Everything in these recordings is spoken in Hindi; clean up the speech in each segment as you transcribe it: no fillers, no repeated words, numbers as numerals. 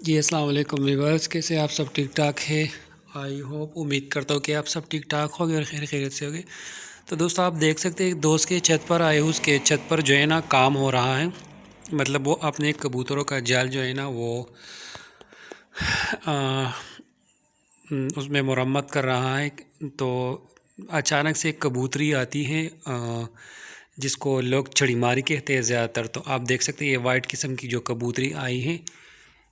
जी अस्सलाम वालेकुम व्यूअर्स, कैसे आप सब ठीक ठाक है। आई होप उम्मीद करता हूँ कि आप सब ठीक ठाक होंगे और खैर खैरियत से होंगे। तो दोस्तों आप देख सकते हैं दोस्त के छत पर आए, उसके छत पर जो है ना काम हो रहा है। मतलब वो अपने कबूतरों का जाल जो है ना वो आ, उसमें मुरम्मत कर रहा है। तो अचानक से एक कबूतरी आती है, जिसको लोग छड़ीमारी कहते हैं ज़्यादातर। तो आप देख सकते हैं ये वाइट किस्म की जो कबूतरी आई है,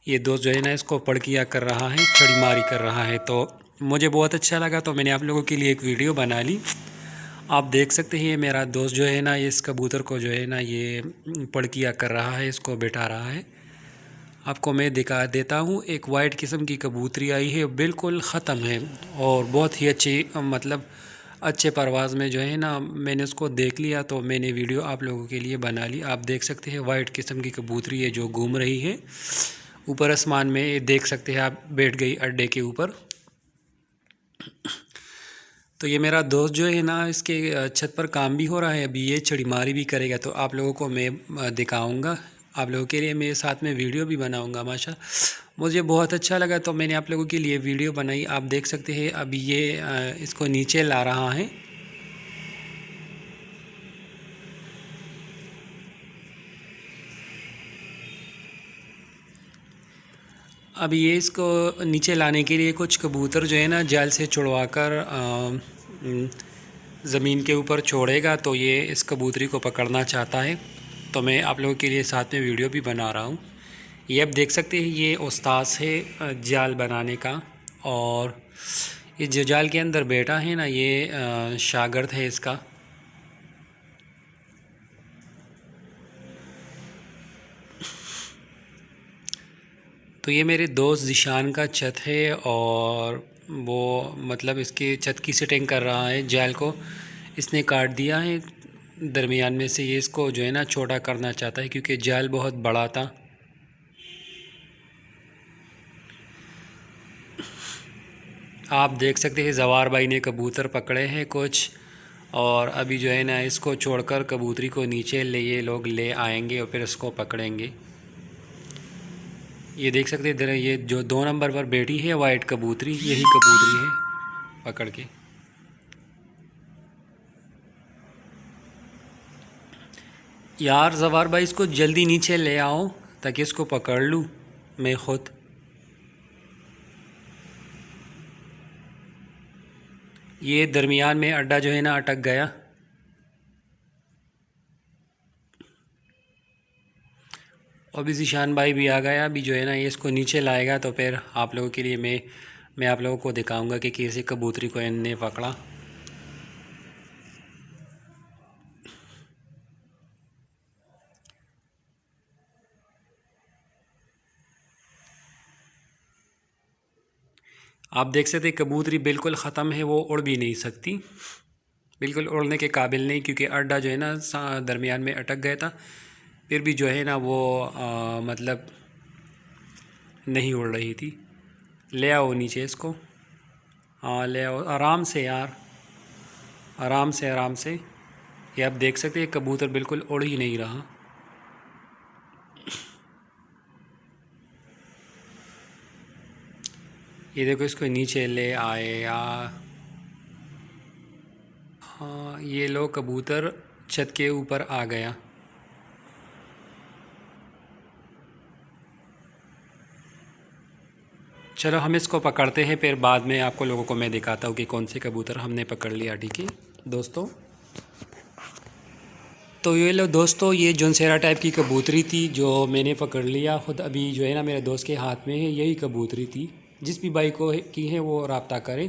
ये दोस्त जो है ना इसको पड़किया कर रहा है, छड़ीमारी कर रहा है। तो मुझे बहुत अच्छा लगा, तो मैंने आप लोगों के लिए एक वीडियो बना ली। आप देख सकते हैं ये मेरा दोस्त जो है ना ये इस कबूतर को जो है ना ये पड़किया कर रहा है, इसको बैठा रहा है। आपको मैं दिखा देता हूँ, एक वाइट किस्म की कबूतरी आई है, बिल्कुल ख़त्म है और बहुत ही अच्छी, मतलब अच्छे परवाज़ में जो है ना मैंने उसको देख लिया, तो मैंने वीडियो आप लोगों के लिए बना ली। आप देख सकते हैं वाइट किस्म की कबूतरी है जो घूम रही है ऊपर आसमान में। ये देख सकते हैं आप, बैठ गई अड्डे के ऊपर। तो ये मेरा दोस्त जो है ना इसके छत पर काम भी हो रहा है, अभी ये छड़ीमारी भी करेगा। तो आप लोगों को मैं दिखाऊंगा, आप लोगों के लिए मैं साथ में वीडियो भी बनाऊंगा। माशा मुझे बहुत अच्छा लगा, तो मैंने आप लोगों के लिए वीडियो बनाई। आप देख सकते हैं अभी ये इसको नीचे ला रहा है। अब ये इसको नीचे लाने के लिए कुछ कबूतर जो है ना जाल से छुड़वा कर ज़मीन के ऊपर छोड़ेगा। तो ये इस कबूतरी को पकड़ना चाहता है, तो मैं आप लोगों के लिए साथ में वीडियो भी बना रहा हूँ। ये आप देख सकते हैं ये उस्ताद है जाल बनाने का, और ये जो जाल के अंदर बैठा है ना ये शागिर्द है इसका। तो ये मेरे दोस्त ज़ीशान का छत है, और वो मतलब इसके छत की सेटिंग कर रहा है। जाल को इसने काट दिया है दरमियान में से, ये इसको जो है ना छोटा करना चाहता है क्योंकि जाल बहुत बड़ा था। आप देख सकते हैं जवार भाई ने कबूतर पकड़े हैं कुछ, और अभी जो है ना इसको छोड़कर कबूतरी को नीचे ये लोग ले आएंगे और फिर इसको पकड़ेंगे। ये देख सकते हैं इधर ये जो 2 नंबर पर बैठी है वाइट कबूतरी, यही कबूतरी है पकड़ के। यार जवार भाई इसको जल्दी नीचे ले आओ ताकि इसको पकड़ लूँ मैं खुद। ये दरमियान में अड्डा जो है ना अटक गया। अभी ज़ीशान भाई भी आ गया, अभी जो है ना ये इसको नीचे लाएगा, तो फिर आप लोगों के लिए मैं आप लोगों को दिखाऊंगा कि कैसे कबूतरी को इनने पकड़ा। आप देख सकते हैं कबूतरी बिल्कुल ख़त्म है, वो उड़ भी नहीं सकती, बिल्कुल उड़ने के काबिल नहीं, क्योंकि अड्डा जो है ना दरमियान में अटक गया था। फिर भी जो है ना वो मतलब नहीं उड़ रही थी। ले आओ नीचे इसको, हाँ ले आओ आराम से यार, आराम से आराम से। ये आप देख सकते हैं कबूतर बिल्कुल उड़ ही नहीं रहा। ये देखो इसको नीचे ले आए यार। हाँ ये लो कबूतर छत के ऊपर आ गया। चलो हम इसको पकड़ते हैं, फिर बाद में आपको लोगों को मैं दिखाता हूँ कि कौन से कबूतर हमने पकड़ लिया। ठीक है दोस्तों, तो ये लो दोस्तों, ये जोनसेरा टाइप की कबूतरी थी जो मैंने पकड़ लिया खुद। अभी जो है ना मेरे दोस्त के हाथ में है, यही कबूतरी थी। जिस भी भाई को की है वो रब्ता करे।